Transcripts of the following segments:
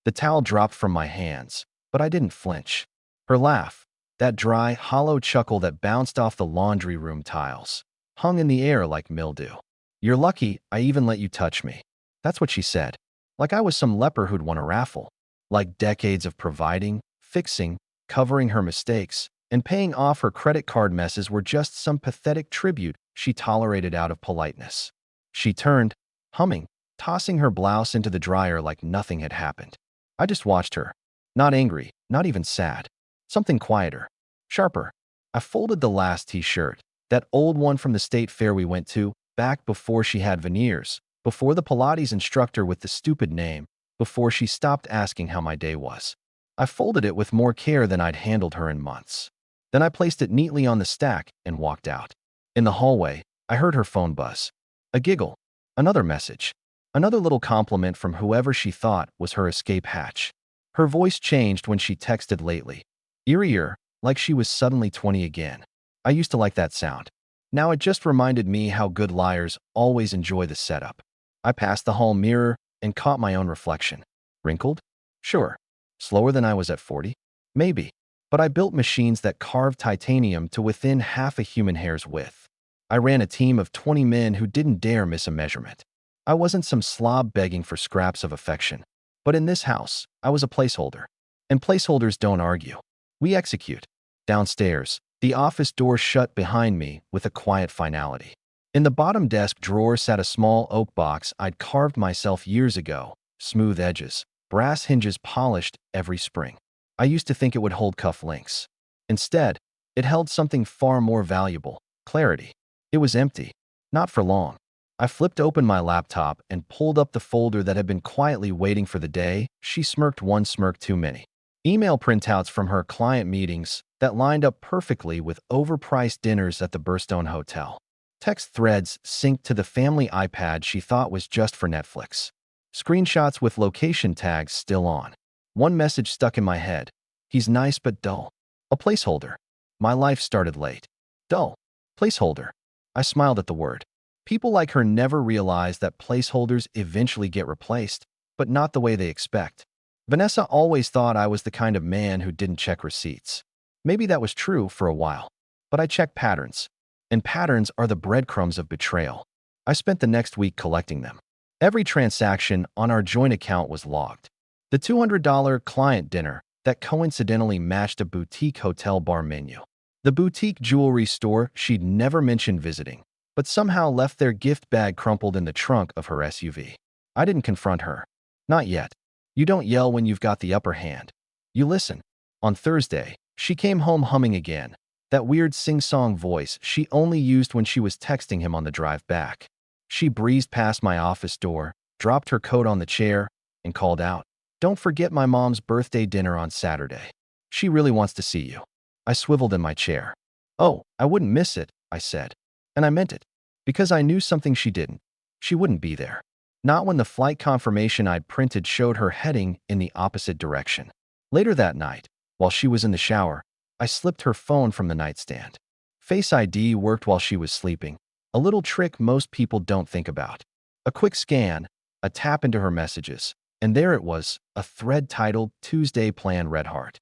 The towel dropped from my hands, but I didn't flinch. Her laugh, that dry, hollow chuckle that bounced off the laundry room tiles, hung in the air like mildew. "You're lucky I even let you touch me." That's what she said. Like I was some leper who'd won a raffle. Like decades of providing, fixing, covering her mistakes, and paying off her credit card messes were just some pathetic tribute she tolerated out of politeness. She turned, humming, tossing her blouse into the dryer like nothing had happened. I just watched her. Not angry, not even sad. Something quieter, sharper. I folded the last t-shirt, that old one from the state fair we went to, back before she had veneers, before the Pilates instructor with the stupid name, before she stopped asking how my day was. I folded it with more care than I'd handled her in months. Then I placed it neatly on the stack and walked out. In the hallway, I heard her phone buzz. A giggle. Another message. Another little compliment from whoever she thought was her escape hatch. Her voice changed when she texted lately. Eerier, like she was suddenly 20 again. I used to like that sound. Now it just reminded me how good liars always enjoy the setup. I passed the hall mirror and caught my own reflection. Wrinkled? Sure. Slower than I was at 40? Maybe. But I built machines that carved titanium to within half a human hair's width. I ran a team of 20 men who didn't dare miss a measurement. I wasn't some slob begging for scraps of affection. But in this house, I was a placeholder. And placeholders don't argue. We execute. Downstairs, the office door shut behind me with a quiet finality. In the bottom desk drawer sat a small oak box I'd carved myself years ago, smooth edges, brass hinges polished every spring. I used to think it would hold cuff links. Instead, it held something far more valuable, clarity. It was empty. Not for long. I flipped open my laptop and pulled up the folder that had been quietly waiting for the day she smirked one smirk too many. Email printouts from her client meetings that lined up perfectly with overpriced dinners at the Burstone Hotel. Text threads synced to the family iPad she thought was just for Netflix. Screenshots with location tags still on. One message stuck in my head. He's nice but dull. A placeholder. My life started late. Dull. Placeholder. I smiled at the word. People like her never realize that placeholders eventually get replaced, but not the way they expect. Vanessa always thought I was the kind of man who didn't check receipts. Maybe that was true for a while, but I checked patterns. And patterns are the breadcrumbs of betrayal. I spent the next week collecting them. Every transaction on our joint account was logged. The $200 client dinner that coincidentally matched a boutique hotel bar menu. The boutique jewelry store she'd never mentioned visiting, but somehow left their gift bag crumpled in the trunk of her SUV. I didn't confront her. Not yet. You don't yell when you've got the upper hand. You listen. On Thursday, she came home humming again, that weird sing-song voice she only used when she was texting him on the drive back. She breezed past my office door, dropped her coat on the chair, and called out, "Don't forget my mom's birthday dinner on Saturday. She really wants to see you." I swiveled in my chair. "Oh, I wouldn't miss it," I said. And I meant it. Because I knew something she didn't. She wouldn't be there. Not when the flight confirmation I'd printed showed her heading in the opposite direction. Later that night, while she was in the shower, I slipped her phone from the nightstand. Face ID worked while she was sleeping, a little trick most people don't think about. A quick scan, a tap into her messages, and there it was, a thread titled Tuesday Plan Red Heart.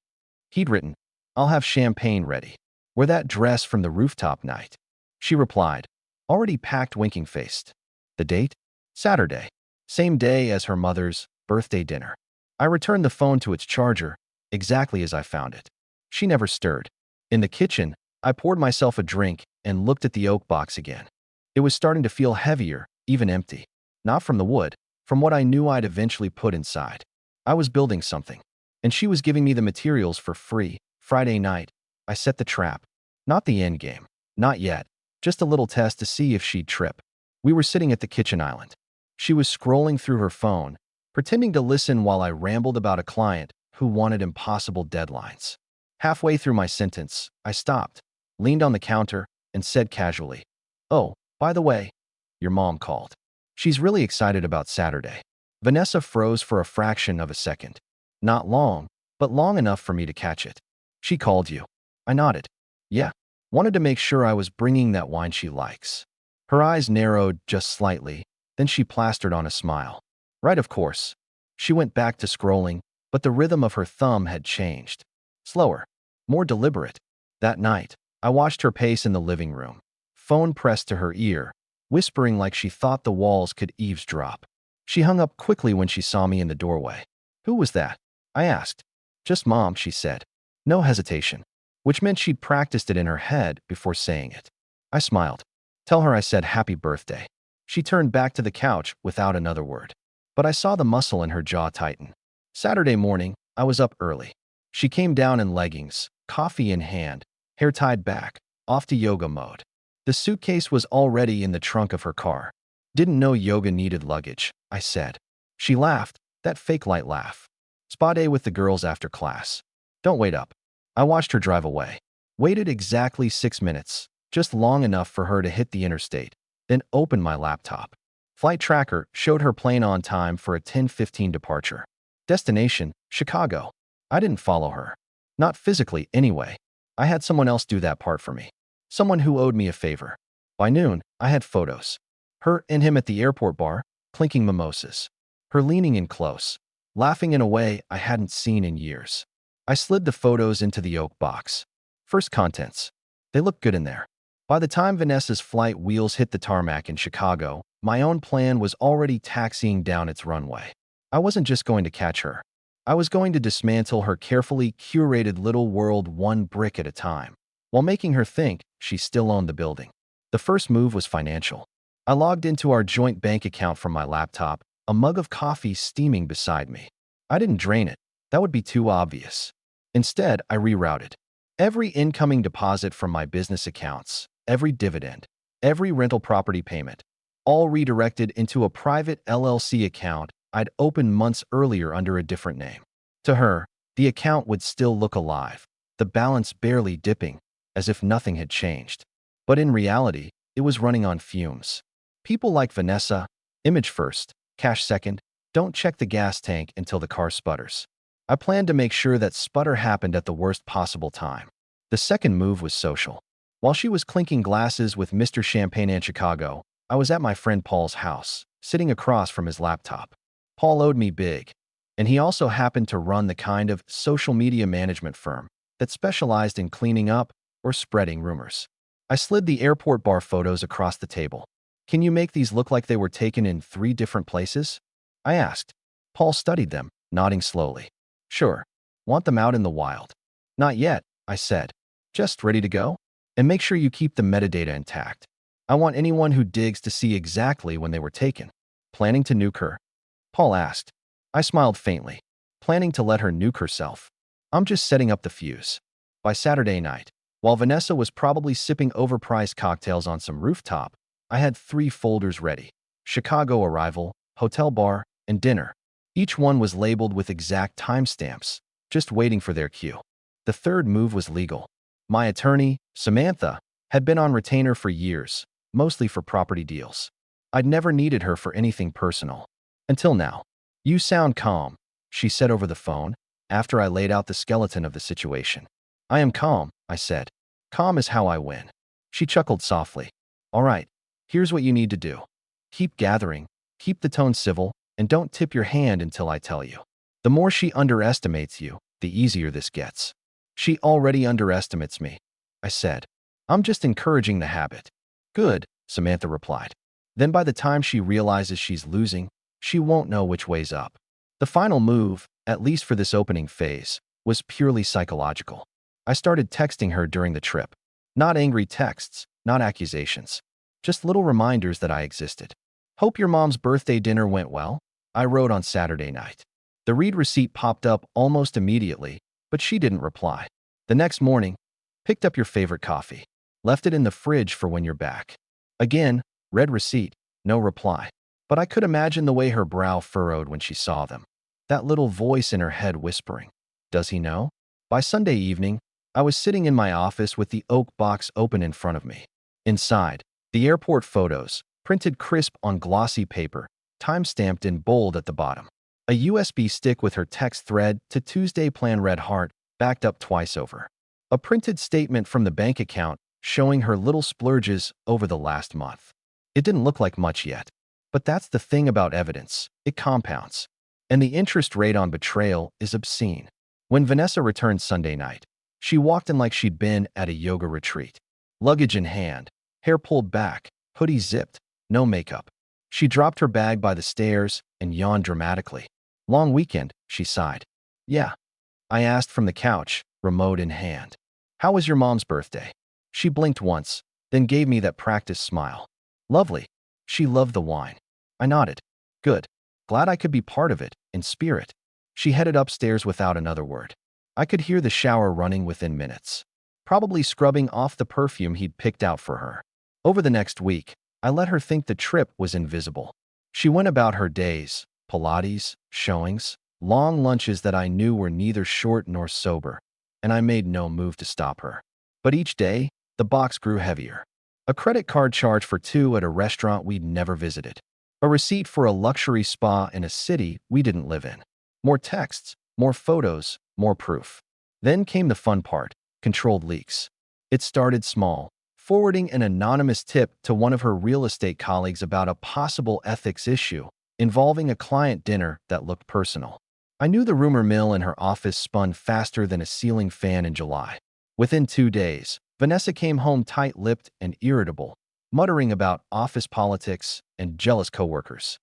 He'd written, "I'll have champagne ready. Wear that dress from the rooftop night." She replied, already packed winking-faced. The date? Saturday. Same day as her mother's birthday dinner. I returned the phone to its charger, exactly as I found it. She never stirred. In the kitchen, I poured myself a drink and looked at the oak box again. It was starting to feel heavier, even empty. Not from the wood, from what I knew I'd eventually put inside. I was building something, and she was giving me the materials for free. Friday night, I set the trap. Not the end game. Not yet. Just a little test to see if she'd trip. We were sitting at the kitchen island. She was scrolling through her phone, pretending to listen while I rambled about a client who wanted impossible deadlines. Halfway through my sentence, I stopped, leaned on the counter, and said casually, "Oh, by the way, your mom called. She's really excited about Saturday." Vanessa froze for a fraction of a second. Not long, but long enough for me to catch it. "She called you." I nodded. "Yeah. Wanted to make sure I was bringing that wine she likes." Her eyes narrowed just slightly, then she plastered on a smile. "Right, of course." She went back to scrolling, but the rhythm of her thumb had changed. Slower, more deliberate. That night, I watched her pace in the living room, phone pressed to her ear, whispering like she thought the walls could eavesdrop. She hung up quickly when she saw me in the doorway. "Who was that?" I asked. "Just Mom," she said. No hesitation, which meant she'd practiced it in her head before saying it. I smiled. "Tell her I said happy birthday." She turned back to the couch without another word. But I saw the muscle in her jaw tighten. Saturday morning, I was up early. She came down in leggings, coffee in hand, hair tied back, off to yoga mode. The suitcase was already in the trunk of her car. "Didn't know yoga needed luggage," I said. She laughed, that fake light laugh. "Spa day with the girls after class. Don't wait up." I watched her drive away. Waited exactly 6 minutes, just long enough for her to hit the interstate, then opened my laptop. Flight tracker showed her plane on time for a 10:15 departure. Destination, Chicago. I didn't follow her. Not physically, anyway. I had someone else do that part for me. Someone who owed me a favor. By noon, I had photos. Her and him at the airport bar, clinking mimosas. Her leaning in close, laughing in a way I hadn't seen in years. I slid the photos into the oak box. First contents. They looked good in there. By the time Vanessa's flight wheels hit the tarmac in Chicago, my own plan was already taxiing down its runway. I wasn't just going to catch her. I was going to dismantle her carefully curated little world one brick at a time, while making her think she still owned the building. The first move was financial. I logged into our joint bank account from my laptop, a mug of coffee steaming beside me. I didn't drain it. That would be too obvious. Instead, I rerouted. Every incoming deposit from my business accounts, every dividend, every rental property payment, all redirected into a private LLC account I'd opened months earlier under a different name. To her, the account would still look alive, the balance barely dipping, as if nothing had changed. But in reality, it was running on fumes. People like Vanessa, image first, cash second, don't check the gas tank until the car sputters. I planned to make sure that sputter happened at the worst possible time. The second move was social. While she was clinking glasses with Mr. Champagne in Chicago, I was at my friend Paul's house, sitting across from his laptop. Paul owed me big, and he also happened to run the kind of social media management firm that specialized in cleaning up or spreading rumors. I slid the airport bar photos across the table. "Can you make these look like they were taken in 3 different places?" I asked. Paul studied them, nodding slowly. "Sure. Want them out in the wild?" "Not yet," I said. "Just ready to go? And make sure you keep the metadata intact. I want anyone who digs to see exactly when they were taken." "Planning to nuke her?" Paul asked. I smiled faintly. "Planning to let her nuke herself. I'm just setting up the fuse." By Saturday night, while Vanessa was probably sipping overpriced cocktails on some rooftop, I had 3 folders ready. Chicago arrival, hotel bar, and dinner. Each one was labeled with exact timestamps, just waiting for their cue. The third move was legal. My attorney, Samantha, had been on retainer for years, mostly for property deals. I'd never needed her for anything personal. Until now. "You sound calm," she said over the phone, after I laid out the skeleton of the situation. "I am calm," I said. "Calm is how I win." She chuckled softly. "All right, here's what you need to do. Keep gathering, keep the tone civil, and don't tip your hand until I tell you." The more she underestimates you, the easier this gets. "She already underestimates me," I said. "I'm just encouraging the habit." "Good," Samantha replied. "Then by the time she realizes she's losing, she won't know which way's up." The final move, at least for this opening phase, was purely psychological. I started texting her during the trip. Not angry texts, not accusations. Just little reminders that I existed. "Hope your mom's birthday dinner went well," I wrote on Saturday night. The read receipt popped up almost immediately, but she didn't reply. The next morning, "Picked up your favorite coffee. Left it in the fridge for when you're back." Again, read receipt, no reply. But I could imagine the way her brow furrowed when she saw them. That little voice in her head whispering, "Does he know?" By Sunday evening, I was sitting in my office with the oak box open in front of me. Inside, the airport photos, printed crisp on glossy paper, time-stamped in bold at the bottom. A USB stick with her text thread to Tuesday plan red heart, backed up twice over. A printed statement from the bank account showing her little splurges over the last month. It didn't look like much yet. But that's the thing about evidence. It compounds. And the interest rate on betrayal is obscene. When Vanessa returned Sunday night, she walked in like she'd been at a yoga retreat. Luggage in hand, hair pulled back, hoodie zipped, no makeup. She dropped her bag by the stairs and yawned dramatically. Long weekend, she sighed. Yeah, I asked from the couch, remote in hand. How was your mom's birthday? She blinked once, then gave me that practiced smile. Lovely. She loved the wine. I nodded. Good. Glad I could be part of it, in spirit. She headed upstairs without another word. I could hear the shower running within minutes, probably scrubbing off the perfume he'd picked out for her. Over the next week, I let her think the trip was invisible. She went about her days, Pilates, showings, long lunches that I knew were neither short nor sober, and I made no move to stop her. But each day, the box grew heavier. A credit card charge for two at a restaurant we'd never visited. A receipt for a luxury spa in a city we didn't live in. More texts, more photos, more proof. Then came the fun part, controlled leaks. It started small, forwarding an anonymous tip to one of her real estate colleagues about a possible ethics issue involving a client dinner that looked personal. I knew the rumor mill in her office spun faster than a ceiling fan in July. Within 2 days, Vanessa came home tight-lipped and irritable, muttering about office politics and jealous coworkers.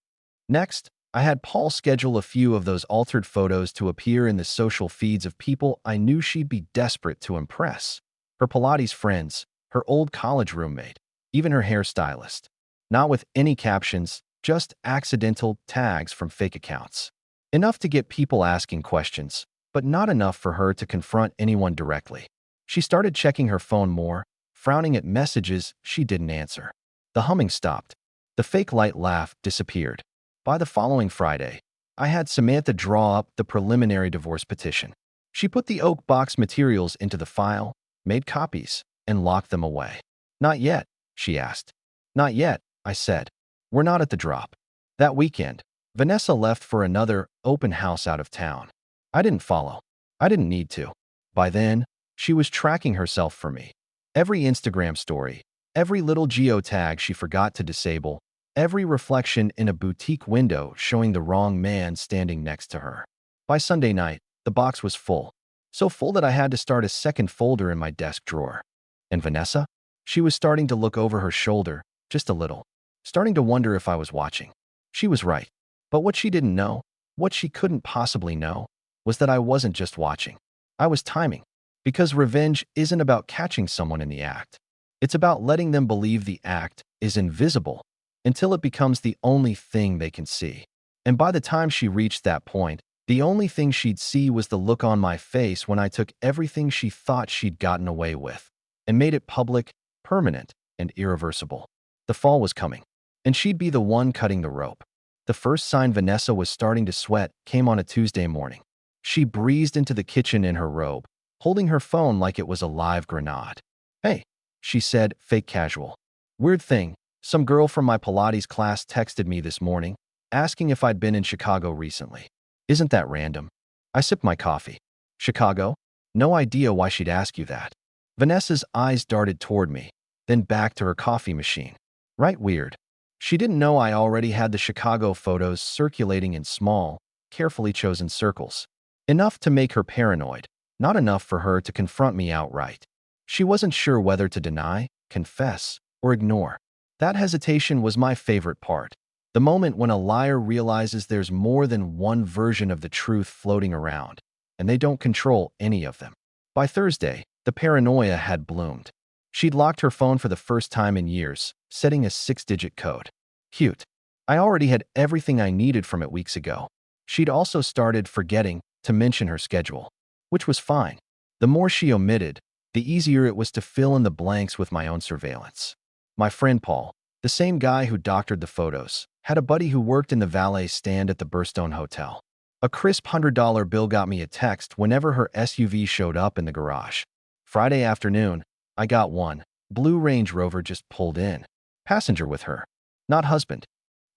Next, I had Paul schedule a few of those altered photos to appear in the social feeds of people I knew she'd be desperate to impress. Her Pilates friends, her old college roommate, even her hairstylist. Not with any captions, just accidental tags from fake accounts. Enough to get people asking questions, but not enough for her to confront anyone directly. She started checking her phone more, frowning at messages she didn't answer. The humming stopped. The fake light laugh disappeared. By the following Friday, I had Samantha draw up the preliminary divorce petition. She put the oak box materials into the file, made copies, and locked them away. Not yet, she asked. Not yet, I said. We're not at the drop. That weekend, Vanessa left for another open house out of town. I didn't follow. I didn't need to. By then, she was tracking herself for me. Every Instagram story, every little geotag she forgot to disable, every reflection in a boutique window showing the wrong man standing next to her. By Sunday night, the box was full. So full that I had to start a second folder in my desk drawer. And Vanessa? She was starting to look over her shoulder, just a little. Starting to wonder if I was watching. She was right. But what she didn't know, what she couldn't possibly know, was that I wasn't just watching. I was timing. Because revenge isn't about catching someone in the act. It's about letting them believe the act is invisible until it becomes the only thing they can see. And by the time she reached that point, the only thing she'd see was the look on my face when I took everything she thought she'd gotten away with and made it public, permanent, and irreversible. The fall was coming, and she'd be the one cutting the rope. The first sign Vanessa was starting to sweat came on a Tuesday morning. She breezed into the kitchen in her robe, holding her phone like it was a live grenade. Hey, she said, fake casual. Weird thing, some girl from my Pilates class texted me this morning, asking if I'd been in Chicago recently. Isn't that random? I sipped my coffee. Chicago? No idea why she'd ask you that. Vanessa's eyes darted toward me, then back to her coffee machine. Right, weird. She didn't know I already had the Chicago photos circulating in small, carefully chosen circles. Enough to make her paranoid. Not enough for her to confront me outright. She wasn't sure whether to deny, confess, or ignore. That hesitation was my favorite part. The moment when a liar realizes there's more than one version of the truth floating around, and they don't control any of them. By Thursday, the paranoia had bloomed. She'd locked her phone for the first time in years, setting a 6-digit code. Cute. I already had everything I needed from it weeks ago. She'd also started forgetting to mention her schedule. Which was fine. The more she omitted, the easier it was to fill in the blanks with my own surveillance. My friend Paul, the same guy who doctored the photos, had a buddy who worked in the valet stand at the Burstone Hotel. A crisp $100 bill got me a text whenever her SUV showed up in the garage. Friday afternoon, I got one. Blue Range Rover just pulled in. Passenger with her. Not husband.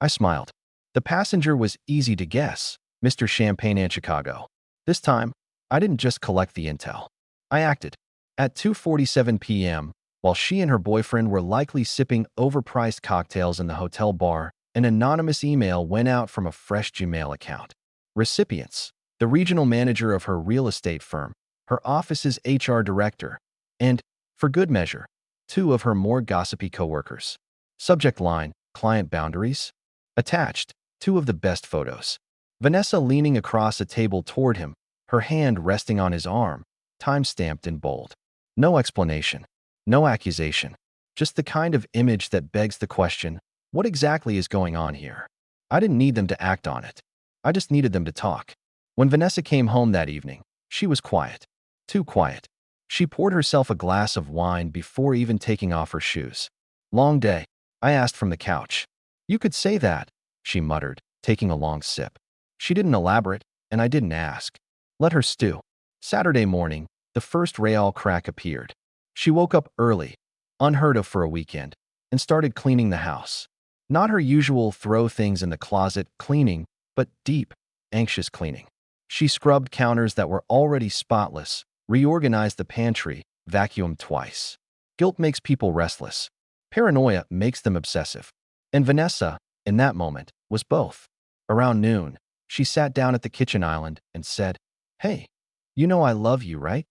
I smiled. The passenger was easy to guess, Mr. Champagne and Chicago. This time, I didn't just collect the intel. I acted. At 2:47 p.m., while she and her boyfriend were likely sipping overpriced cocktails in the hotel bar, an anonymous email went out from a fresh Gmail account. recipients, the regional manager of her real estate firm, her office's HR director, and, for good measure, two of her more gossipy coworkers. Subject line, client boundaries. Attached, two of the best photos. Vanessa leaning across a table toward him, her hand resting on his arm, time-stamped in bold. No explanation, no accusation, just the kind of image that begs the question, what exactly is going on here? I didn't need them to act on it. I just needed them to talk. When Vanessa came home that evening, she was quiet. Too quiet. She poured herself a glass of wine before even taking off her shoes. Long day, I asked from the couch. You could say that, she muttered, taking a long sip. She didn't elaborate, and I didn't ask. Let her stew. Saturday morning, the first Real crack appeared. She woke up early, unheard of for a weekend, and started cleaning the house. Not her usual throw things in the closet cleaning, but deep, anxious cleaning. She scrubbed counters that were already spotless, reorganized the pantry, vacuumed twice. Guilt makes people restless. Paranoia makes them obsessive. And Vanessa, in that moment, was both. Around noon, she sat down at the kitchen island and said, "Hey, you know I love you, right?"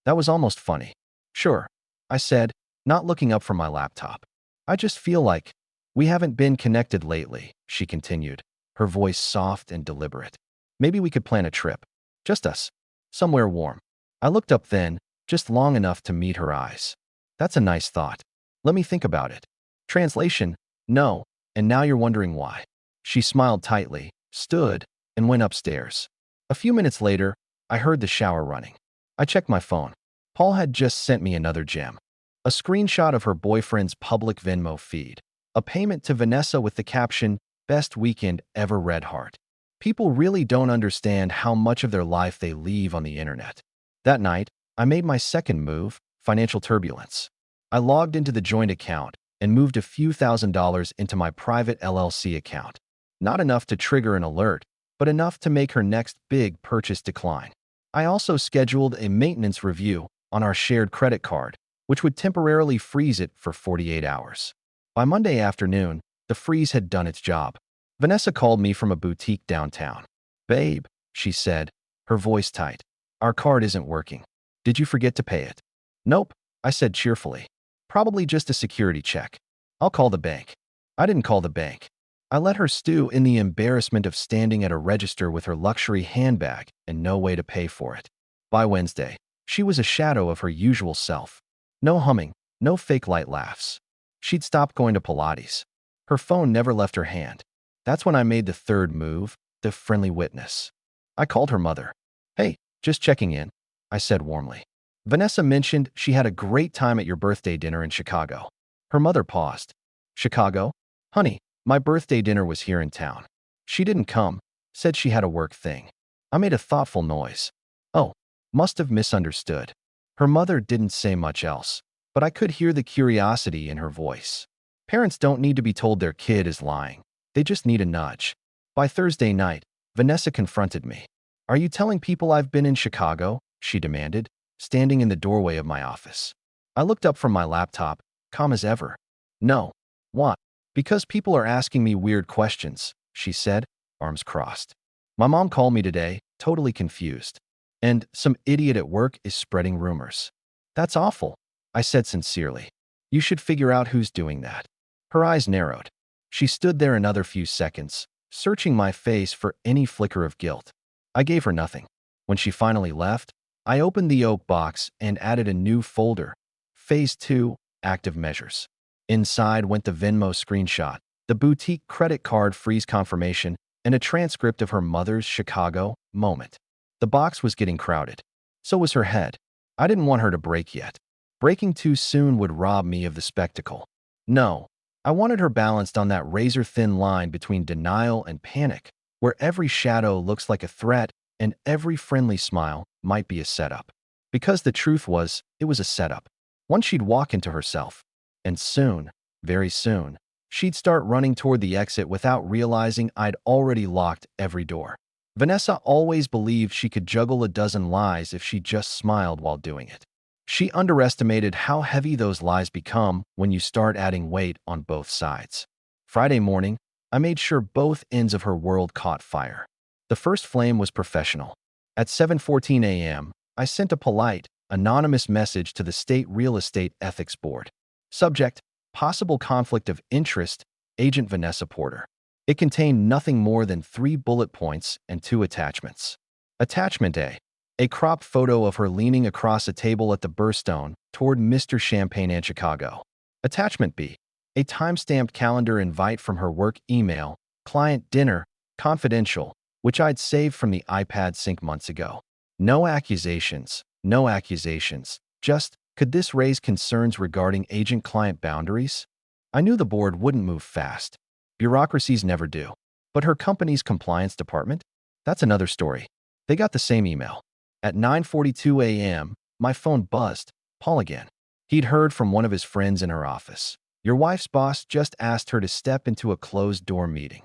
That was almost funny. "Sure," I said, not looking up from my laptop. "I just feel like we haven't been connected lately," she continued, her voice soft and deliberate. "Maybe we could plan a trip. Just us. Somewhere warm." I looked up then, just long enough to meet her eyes. "That's a nice thought. Let me think about it." Translation, no, and now you're wondering why. She smiled tightly, stood, and went upstairs. A few minutes later, I heard the shower running. I checked my phone. Paul had just sent me another gem. A screenshot of her boyfriend's public Venmo feed. A payment to Vanessa with the caption, "Best weekend ever, Red Heart." People really don't understand how much of their life they leave on the internet. That night, I made my second move, financial turbulence. I logged into the joint account and moved a few $1,000s into my private LLC account. Not enough to trigger an alert, but enough to make her next big purchase decline. I also scheduled a maintenance review on our shared credit card, which would temporarily freeze it for 48 hours. By Monday afternoon, the freeze had done its job. Vanessa called me from a boutique downtown. "Babe," she said, her voice tight, "our card isn't working. Did you forget to pay it?" "Nope," I said cheerfully. "Probably just a security check. I'll call the bank." I didn't call the bank. I let her stew in the embarrassment of standing at a register with her luxury handbag and no way to pay for it. By Wednesday, she was a shadow of her usual self. No humming, no fake light laughs. She'd stopped going to Pilates. Her phone never left her hand. That's when I made the third move, the friendly witness. I called her mother. "Hey, just checking in," I said warmly. "Vanessa mentioned she had a great time at your birthday dinner in Chicago." Her mother paused. "Chicago? Honey, my birthday dinner was here in town. She didn't come, said she had a work thing." I made a thoughtful noise. "Oh, must have misunderstood." Her mother didn't say much else, but I could hear the curiosity in her voice. Parents don't need to be told their kid is lying. They just need a nudge. By Thursday night, Vanessa confronted me. "Are you telling people I've been in Chicago?" she demanded, standing in the doorway of my office. I looked up from my laptop, calm as ever. "No." "What?" "Because people are asking me weird questions," she said, arms crossed. "My mom called me today, totally confused. And some idiot at work is spreading rumors." "That's awful," I said sincerely. "You should figure out who's doing that." Her eyes narrowed. She stood there another few seconds, searching my face for any flicker of guilt. I gave her nothing. When she finally left, I opened the oak box and added a new folder. Phase 2, Active Measures. Inside went the Venmo screenshot, the boutique credit card freeze confirmation, and a transcript of her mother's Chicago moment. The box was getting crowded. So was her head. I didn't want her to break yet. Breaking too soon would rob me of the spectacle. No, I wanted her balanced on that razor-thin line between denial and panic, where every shadow looks like a threat and every friendly smile might be a setup. Because the truth was, it was a setup. One she'd walk into herself. And soon, very soon, she'd start running toward the exit without realizing I'd already locked every door. Vanessa always believed she could juggle a dozen lies if she just smiled while doing it. She underestimated how heavy those lies become when you start adding weight on both sides. Friday morning, I made sure both ends of her world caught fire. The first flame was professional. At 7:14 a.m., I sent a polite, anonymous message to the State Real Estate Ethics Board. Subject: Possible conflict of interest, Agent Vanessa Porter. It contained nothing more than 3 bullet points and 2 attachments. Attachment A: a cropped photo of her leaning across a table at the Burstone toward Mr. Champagne and Chicago. Attachment B: a time-stamped calendar invite from her work email, client dinner, confidential, which I'd saved from the iPad sync months ago. No accusations, no accusations. Just, could this raise concerns regarding agent-client boundaries? I knew the board wouldn't move fast. Bureaucracies never do. But her company's compliance department? That's another story. They got the same email. At 9:42 a.m., my phone buzzed. Paul again. He'd heard from one of his friends in her office. Your wife's boss just asked her to step into a closed-door meeting.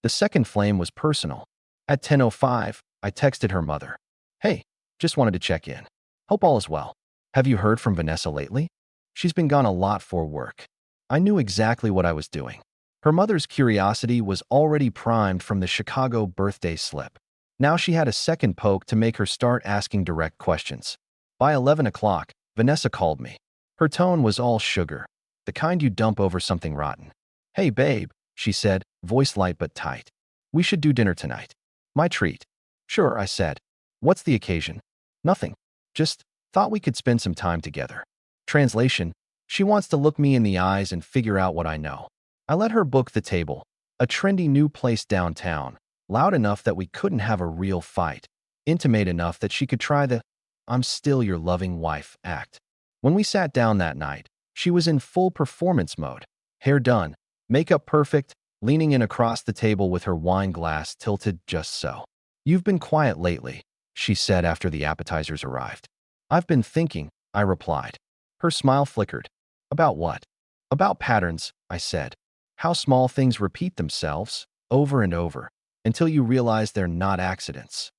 The second flame was personal. At 10:05, I texted her mother. Hey, just wanted to check in. Hope all is well. Have you heard from Vanessa lately? She's been gone a lot for work. I knew exactly what I was doing. Her mother's curiosity was already primed from the Chicago birthday slip. Now she had a second poke to make her start asking direct questions. By 11 o'clock, Vanessa called me. Her tone was all sugar, the kind you dump over something rotten. Hey babe, she said, voice light but tight. We should do dinner tonight. My treat. Sure, I said. What's the occasion? Nothing. Just thought we could spend some time together. Translation: she wants to look me in the eyes and figure out what I know. I let her book the table, a trendy new place downtown, loud enough that we couldn't have a real fight, intimate enough that she could try the "I'm still your loving wife" act. When we sat down that night, she was in full performance mode, hair done, makeup perfect, leaning in across the table with her wine glass tilted just so. You've been quiet lately, she said after the appetizers arrived. I've been thinking, I replied. Her smile flickered. About what? About patterns, I said. How small things repeat themselves, over and over, until you realize they're not accidents.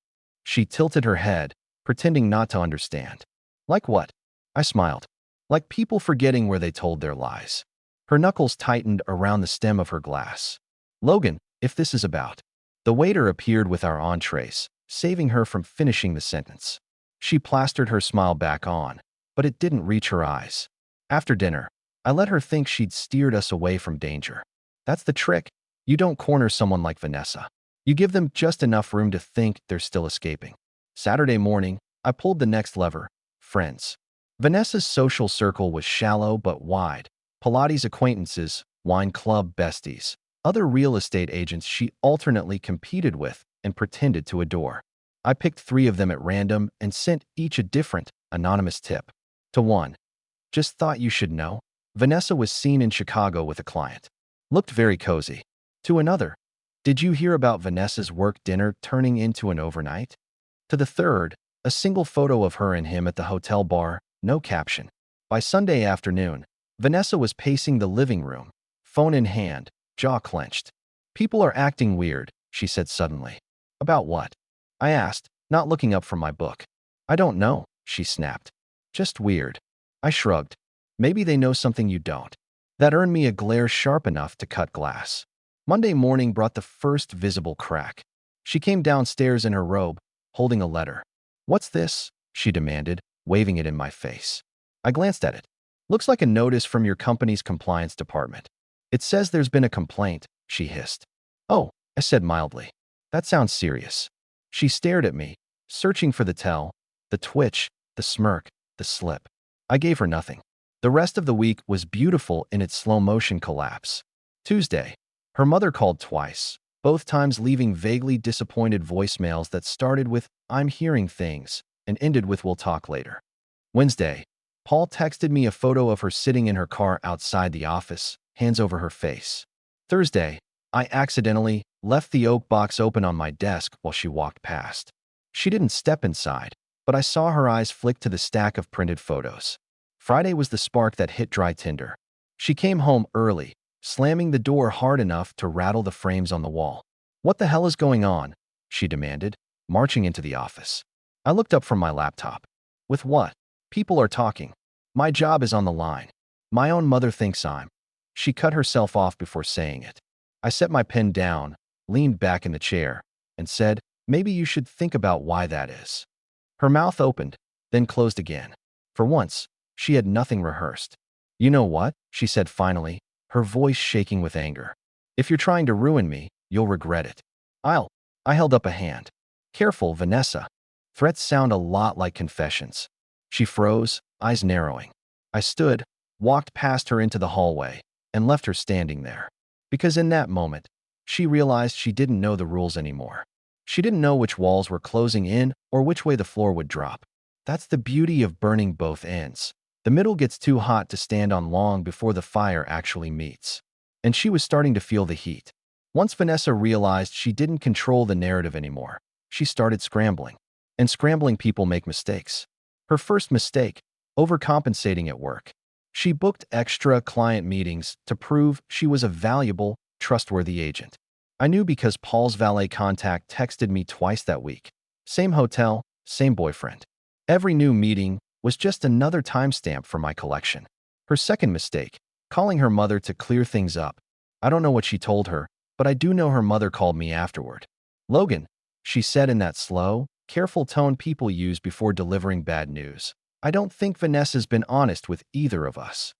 She tilted her head, pretending not to understand. Like what? I smiled. Like people forgetting where they told their lies. Her knuckles tightened around the stem of her glass. Logan, if this is about. The waiter appeared with our entrees, saving her from finishing the sentence. She plastered her smile back on, but it didn't reach her eyes. After dinner, I let her think she'd steered us away from danger. That's the trick. You don't corner someone like Vanessa. You give them just enough room to think they're still escaping. Saturday morning, I pulled the next lever. Friends. Vanessa's social circle was shallow but wide. Pilates acquaintances, wine club besties, other real estate agents she alternately competed with and pretended to adore. I picked 3 of them at random and sent each a different, anonymous tip. To one, just thought you should know, Vanessa was seen in Chicago with a client. Looked very cozy. To another, did you hear about Vanessa's work dinner turning into an overnight? To the third, a single photo of her and him at the hotel bar, no caption. By Sunday afternoon, Vanessa was pacing the living room, phone in hand, jaw clenched. People are acting weird, she said suddenly. About what? I asked, not looking up from my book. I don't know, she snapped. Just weird. I shrugged. Maybe they know something you don't. That earned me a glare sharp enough to cut glass. Monday morning brought the first visible crack. She came downstairs in her robe, holding a letter. What's this? She demanded, waving it in my face. I glanced at it. Looks like a notice from your company's compliance department. It says there's been a complaint, she hissed. Oh, I said mildly. That sounds serious. She stared at me, searching for the tell, the twitch, the smirk, the slip. I gave her nothing. The rest of the week was beautiful in its slow-motion collapse. Tuesday, her mother called twice, both times leaving vaguely disappointed voicemails that started with, I'm hearing things, and ended with, we'll talk later. Wednesday, Paul texted me a photo of her sitting in her car outside the office, hands over her face. Thursday, I accidentally left the oak box open on my desk while she walked past. She didn't step inside, but I saw her eyes flick to the stack of printed photos. Friday was the spark that hit dry tinder. She came home early, slamming the door hard enough to rattle the frames on the wall. What the hell is going on? She demanded, marching into the office. I looked up from my laptop. With what? People are talking. My job is on the line. My own mother thinks I'm. She cut herself off before saying it. I set my pen down, leaned back in the chair, and said, Maybe you should think about why that is." Her mouth opened, then closed again. For once, she had nothing rehearsed. "You know what?" she said finally, her voice shaking with anger. "If you're trying to ruin me, you'll regret it." I held up a hand. "Careful, Vanessa." Threats sound a lot like confessions. She froze, eyes narrowing. I stood, walked past her into the hallway, and left her standing there. Because in that moment, she realized she didn't know the rules anymore. She didn't know which walls were closing in or which way the floor would drop. That's the beauty of burning both ends. The middle gets too hot to stand on long before the fire actually meets. And she was starting to feel the heat. Once Vanessa realized she didn't control the narrative anymore, she started scrambling. And scrambling people make mistakes. Her first mistake, overcompensating at work. She booked extra client meetings to prove she was a valuable, trustworthy agent. I knew because Paul's valet contact texted me twice that week. Same hotel, same boyfriend. Every new meeting was just another timestamp for my collection. Her second mistake, calling her mother to clear things up. I don't know what she told her, but I do know her mother called me afterward. "Logan," she said in that slow, careful tone people use before delivering bad news. "I don't think Vanessa's been honest with either of us."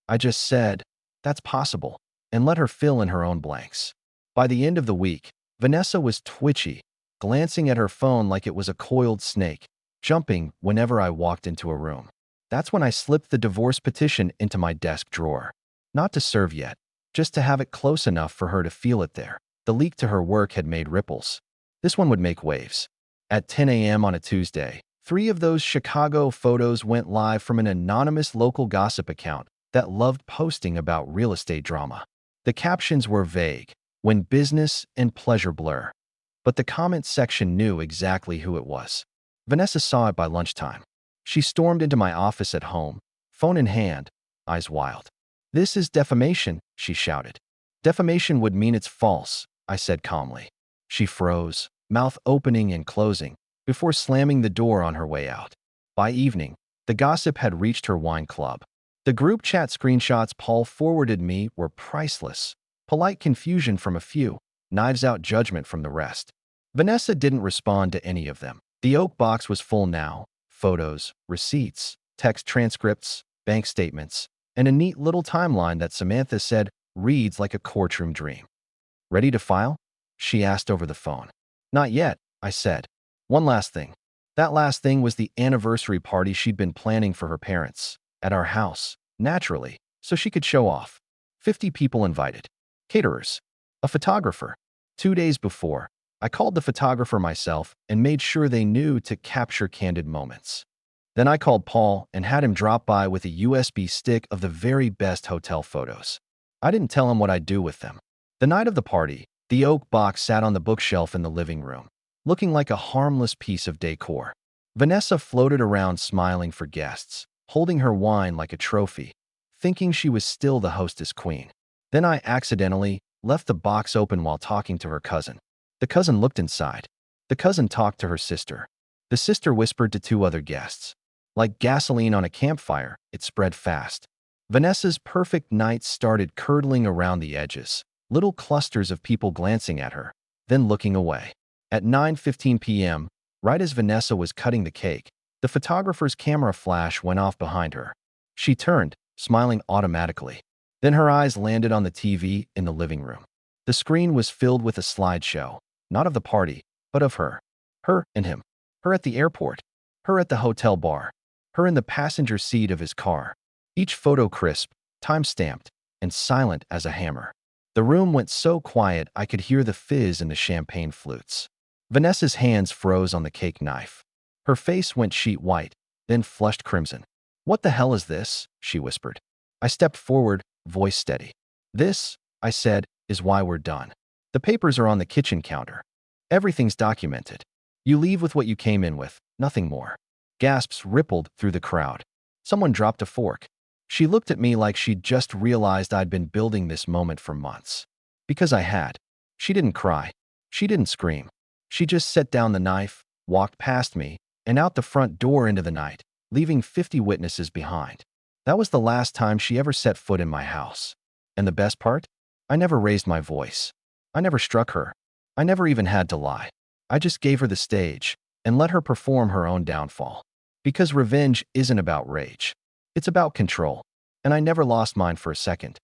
I just said, "That's possible," and let her fill in her own blanks. By the end of the week, Vanessa was twitchy, glancing at her phone like it was a coiled snake, jumping whenever I walked into a room. That's when I slipped the divorce petition into my desk drawer. Not to serve yet, just to have it close enough for her to feel it there. The leak to her work had made ripples. This one would make waves. At 10 a.m. on a Tuesday, 3 of those Chicago photos went live from an anonymous local gossip account that loved posting about real estate drama. The captions were vague, "When business and pleasure blur." But the comment section knew exactly who it was. Vanessa saw it by lunchtime. She stormed into my office at home, phone in hand, eyes wild. "This is defamation," she shouted. "Defamation would mean it's false," I said calmly. She froze, mouth opening and closing, before slamming the door on her way out. By evening, the gossip had reached her wine club. The group chat screenshots Paul forwarded me were priceless. Polite confusion from a few, knives out judgment from the rest. Vanessa didn't respond to any of them. The oak box was full now. Photos, receipts, text transcripts, bank statements, and a neat little timeline that Samantha said reads like a courtroom dream. "Ready to file?" she asked over the phone. "Not yet," I said. "One last thing." That last thing was the anniversary party she'd been planning for her parents, at our house, naturally, so she could show off. 50 people invited. Caterers. A photographer. 2 days before, I called the photographer myself and made sure they knew to capture candid moments. Then I called Paul and had him drop by with a USB stick of the very best hotel photos. I didn't tell him what I'd do with them. The night of the party, the oak box sat on the bookshelf in the living room, looking like a harmless piece of decor. Vanessa floated around smiling for guests, holding her wine like a trophy, thinking she was still the hostess queen. Then I accidentally left the box open while talking to her cousin. The cousin looked inside. The cousin talked to her sister. The sister whispered to 2 other guests. Like gasoline on a campfire, it spread fast. Vanessa's perfect night started curdling around the edges, little clusters of people glancing at her, then looking away. At 9:15 p.m., right as Vanessa was cutting the cake, the photographer's camera flash went off behind her. She turned, smiling automatically. Then her eyes landed on the TV in the living room. The screen was filled with a slideshow, not of the party, but of her. Her and him. Her at the airport. Her at the hotel bar. Her in the passenger seat of his car. Each photo crisp, time-stamped, and silent as a hammer. The room went so quiet I could hear the fizz in the champagne flutes. Vanessa's hands froze on the cake knife. Her face went sheet white, then flushed crimson. "What the hell is this?" she whispered. I stepped forward, voice steady. "This," I said, "is why we're done. The papers are on the kitchen counter. Everything's documented. You leave with what you came in with, nothing more." Gasps rippled through the crowd. Someone dropped a fork. She looked at me like she'd just realized I'd been building this moment for months. Because I had. She didn't cry. She didn't scream. She just set down the knife, walked past me, and out the front door into the night, leaving 50 witnesses behind. That was the last time she ever set foot in my house. And the best part? I never raised my voice. I never struck her. I never even had to lie. I just gave her the stage and let her perform her own downfall. Because revenge isn't about rage. It's about control. And I never lost mine for a second.